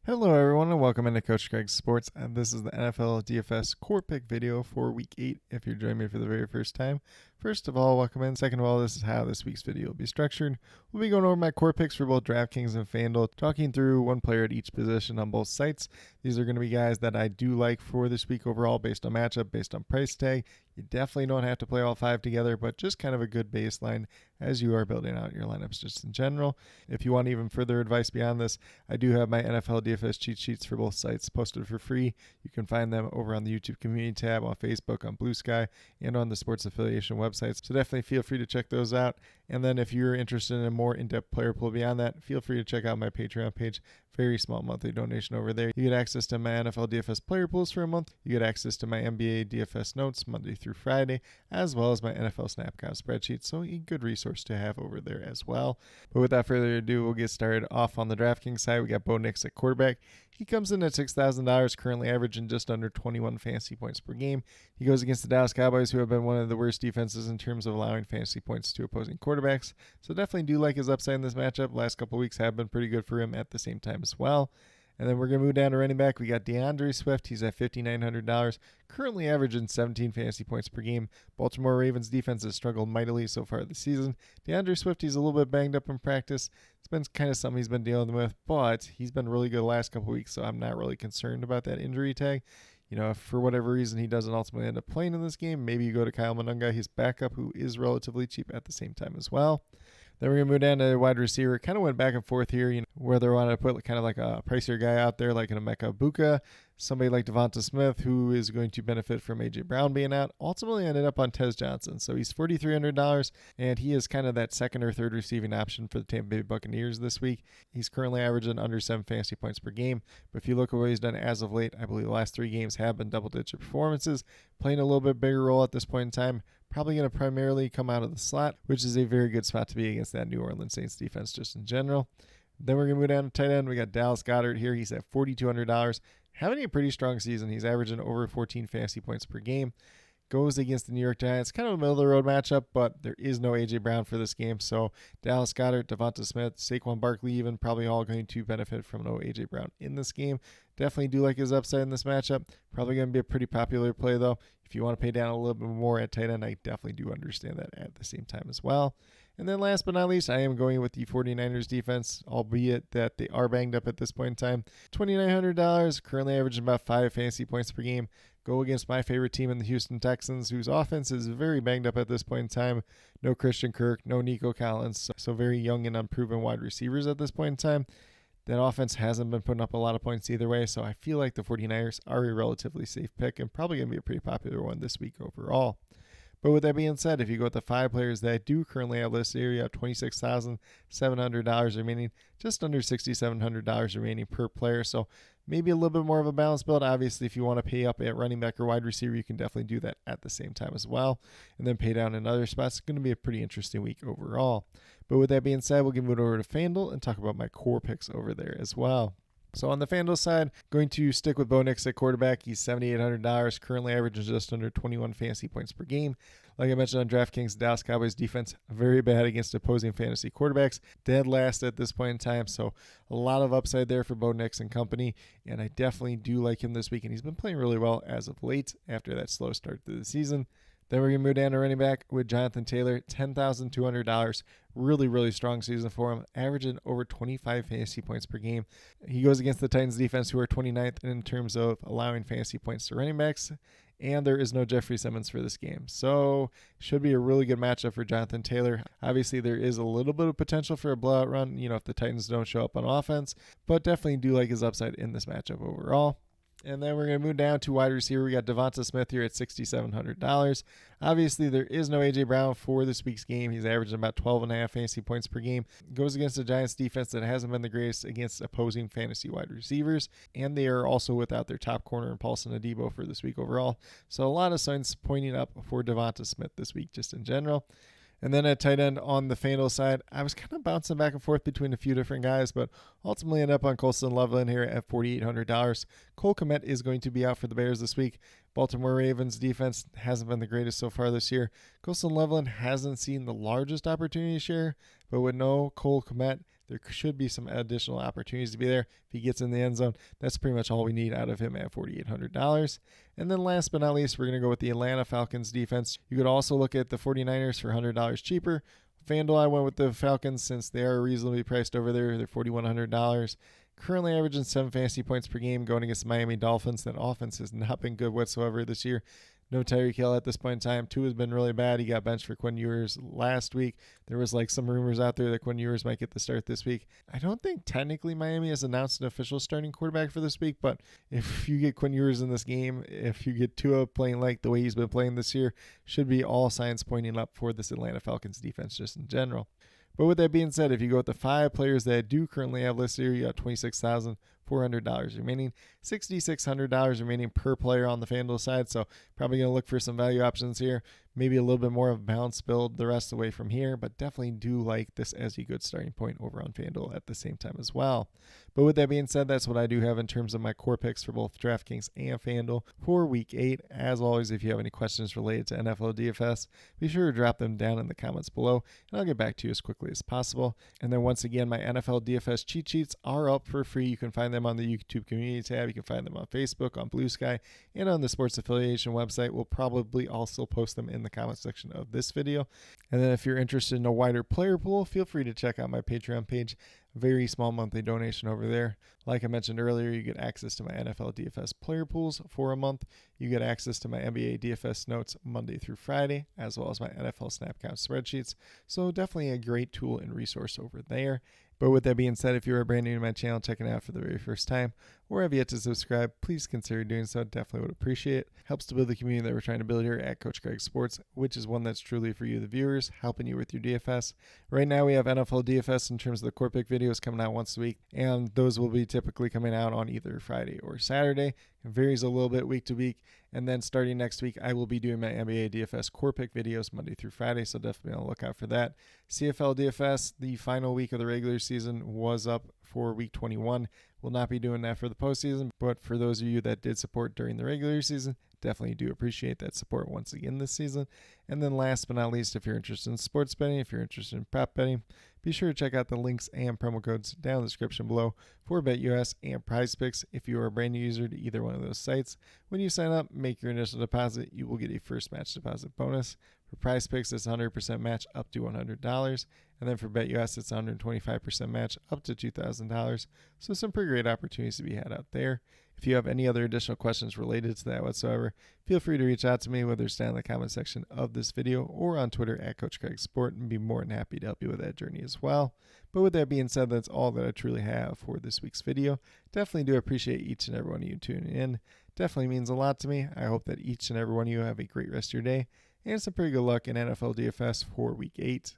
Hello everyone and welcome into Coach Craig's Sports, and this is the NFL DFS Core Pick video for Week 8 if you're joining me for the very first time. First of all, welcome in. Second of all, this is how this week's video will be structured. We'll be going over my core picks for both DraftKings and FanDuel, talking through one player at each position on both sites. These are going to be guys that I do like for this week overall based on matchup, based on price tag. You definitely don't have to play all 5 together, but just kind of a good baseline as you are building out your lineups just in general. If you want even further advice beyond this, I do have my NFL DFS cheat sheets for both sites posted for free. You can find them over on the YouTube community tab, on Facebook, on Blue Sky, and on the sports affiliation websites. So definitely feel free to check those out. And then if you're interested in a more in-depth player pool beyond that, feel free to check out my Patreon page. Very small monthly donation over there. You get access to my NFL DFS player pools for a month. You get access to my NBA DFS notes Monday through Friday, as well as my NFL Snapcount spreadsheet. So a good resource to have over there as well. But without further ado, we'll get started off on the DraftKings side. We got Bo Nix at quarterback. He comes in at $6,000, currently averaging just under 21 fantasy points per game. He goes against the Dallas Cowboys, who have been one of the worst defenses in terms of allowing fantasy points to opposing quarterbacks. So definitely do like his upside in this matchup. Last couple weeks have been pretty good for him at the same time as well. And then we're going to move down to running back. We got DeAndre Swift. He's at $5,900, currently averaging 17 fantasy points per game. Baltimore Ravens defense has struggled mightily so far this season. DeAndre Swift, he's a little bit banged up in practice. It's been kind of something he's been dealing with, but he's been really good the last couple weeks, so I'm not really concerned about that injury tag. You know, if for whatever reason he doesn't ultimately end up playing in this game, maybe you go to Kyle Monunga, his backup, who is relatively cheap at the same time as well. Then we're going to move down to wide receiver. Kind of went back and forth here, whether I wanted to put kind of like a pricier guy out there like an Emeka Buka, somebody like Devonta Smith, who is going to benefit from A.J. Brown being out. Ultimately ended up on Tez Johnson. So he's $4,300, and he is kind of that second or third receiving option for the Tampa Bay Buccaneers this week. He's currently averaging under 7 fantasy points per game. But if you look at what he's done as of late, I believe the last 3 games have been double-digit performances, playing a little bit bigger role at this point in time. Probably going to primarily come out of the slot, which is a very good spot to be against that New Orleans Saints defense just in general. Then we're going to move down to tight end. We got Dallas Goedert here. He's at $4,200, having a pretty strong season. He's averaging over 14 fantasy points per game. Goes against the New York Giants. Kind of a middle-of-the-road matchup, but there is no A.J. Brown for this game. So Dallas Goedert, Devonta Smith, Saquon Barkley even probably all going to benefit from no A.J. Brown in this game. Definitely do like his upside in this matchup. Probably going to be a pretty popular play, though. If you want to pay down a little bit more at tight end, I definitely do understand that at the same time as well. And then last but not least, I am going with the 49ers defense, albeit that they are banged up at this point in time. $2,900, currently averaging about 5 fantasy points per game. Go against my favorite team in the Houston Texans, whose offense is very banged up at this point in time. No Christian Kirk, no Nico Collins, so very young and unproven wide receivers at this point in time. That offense hasn't been putting up a lot of points either way, so I feel like the 49ers are a relatively safe pick and probably going to be a pretty popular one this week overall. But with that being said, if you go with the 5 players that I do currently have listed here, you have $26,700 remaining, just under $6,700 remaining per player. So maybe a little bit more of a balanced build. Obviously, if you want to pay up at running back or wide receiver, you can definitely do that at the same time as well. And then pay down in other spots. It's going to be a pretty interesting week overall. But with that being said, we'll move over to FanDuel and talk about my core picks over there as well. So on the FanDuel side, going to stick with Bo Nix at quarterback. He's $7,800, currently averaging just under 21 fantasy points per game. Like I mentioned on DraftKings, the Dallas Cowboys defense very bad against opposing fantasy quarterbacks. Dead last at this point in time, so a lot of upside there for Bo Nix and company, and I definitely do like him this week, and he's been playing really well as of late after that slow start to the season. Then we're going to move down to running back with Jonathan Taylor, $10,200. Really, really strong season for him, averaging over 25 fantasy points per game. He goes against the Titans defense, who are 29th in terms of allowing fantasy points to running backs, and there is no Jeffrey Simmons for this game. So should be a really good matchup for Jonathan Taylor. Obviously, there is a little bit of potential for a blowout run, if the Titans don't show up on offense, but definitely do like his upside in this matchup overall. And then we're going to move down to wide receiver. We got Devonta Smith here at $6,700. Obviously, there is no A.J. Brown for this week's game. He's averaging about 12.5 fantasy points per game. Goes against the Giants defense that hasn't been the greatest against opposing fantasy wide receivers. And they are also without their top corner in Paulson Adebo for this week overall. So a lot of signs pointing up for Devonta Smith this week just in general. And then at tight end on the FanDuel side, I was kind of bouncing back and forth between a few different guys, but ultimately ended up on Colston Loveland here at $4,800. Cole Kmet is going to be out for the Bears this week. Baltimore Ravens defense hasn't been the greatest so far this year. Colston Loveland hasn't seen the largest opportunity share, but with no Cole Kmet, there should be some additional opportunities to be there. If he gets in the end zone, that's pretty much all we need out of him at $4,800. And then last but not least, we're going to go with the Atlanta Falcons defense. You could also look at the 49ers for $100 cheaper. FanDuel, I went with the Falcons since they are reasonably priced over there. They're $4,100. Currently averaging 7 fantasy points per game going against the Miami Dolphins. That offense has not been good whatsoever this year. No Tyreek Hill at this point in time. Tua has been really bad. He got benched for Quinn Ewers last week. There was some rumors out there that Quinn Ewers might get the start this week. I don't think technically Miami has announced an official starting quarterback for this week, but if you get Quinn Ewers in this game, if you get Tua playing like the way he's been playing this year, should be all signs pointing up for this Atlanta Falcons defense just in general. But with that being said, if you go with the 5 players that I do currently have listed here, you got $26,400 remaining, $6,600 remaining per player on the FanDuel side. So probably going to look for some value options here. Maybe a little bit more of a balanced build the rest of the way from here, but definitely do like this as a good starting point over on FanDuel at the same time as well. But with that being said, that's what I do have in terms of my core picks for both DraftKings and FanDuel for Week 8. As always, if you have any questions related to NFL DFS, be sure to drop them down in the comments below, and I'll get back to you as quickly as possible. And then once again, my NFL DFS cheat sheets are up for free. You can find them on the YouTube community tab. You can find them on Facebook, on Blue Sky, and on the Sports Affiliation website. We'll probably also post them in the comment section of this video. And then if you're interested in a wider player pool, feel free to check out my Patreon page. Very small monthly donation over there. Like I mentioned earlier, you get access to my NFL DFS player pools for a month. You get access to my NBA DFS notes Monday through Friday, as well as my NFL snap count spreadsheets. So definitely a great tool and resource over there. But with that being said, if you're brand new to my channel, checking it out for the very first time, or have yet to subscribe, please consider doing so. Definitely would appreciate it. Helps to build the community that we're trying to build here at Coach Craig Sports, which is one that's truly for you, the viewers, helping you with your DFS. Right now, we have NFL DFS in terms of the core pick videos coming out once a week, and those will be typically coming out on either Friday or Saturday. It varies a little bit week to week. And then starting next week, I will be doing my NBA DFS core pick videos Monday through Friday, so definitely on the lookout for that. CFL DFS, the final week of the regular season, was up for week 21. We'll not be doing that for the postseason, but for those of you that did support during the regular season, definitely do appreciate that support once again this season. And then last but not least, if you're interested in sports betting, if you're interested in prop betting, be sure to check out the links and promo codes down in the description below for BetUS and PrizePicks. If you are a brand new user to either one of those sites, when you sign up, make your initial deposit, you will get a first match deposit bonus. For PrizePicks, it's 100% match up to $100. And then for BetUS, it's 125% match up to $2,000. So some pretty great opportunities to be had out there. If you have any other additional questions related to that whatsoever, feel free to reach out to me, whether it's down in the comment section of this video or on Twitter at Coach Craig Sport, and be more than happy to help you with that journey as well. But with that being said, that's all that I truly have for this week's video. Definitely do appreciate each and every one of you tuning in. Definitely means a lot to me. I hope that each and every one of you have a great rest of your day and some pretty good luck in NFL DFS for Week 8.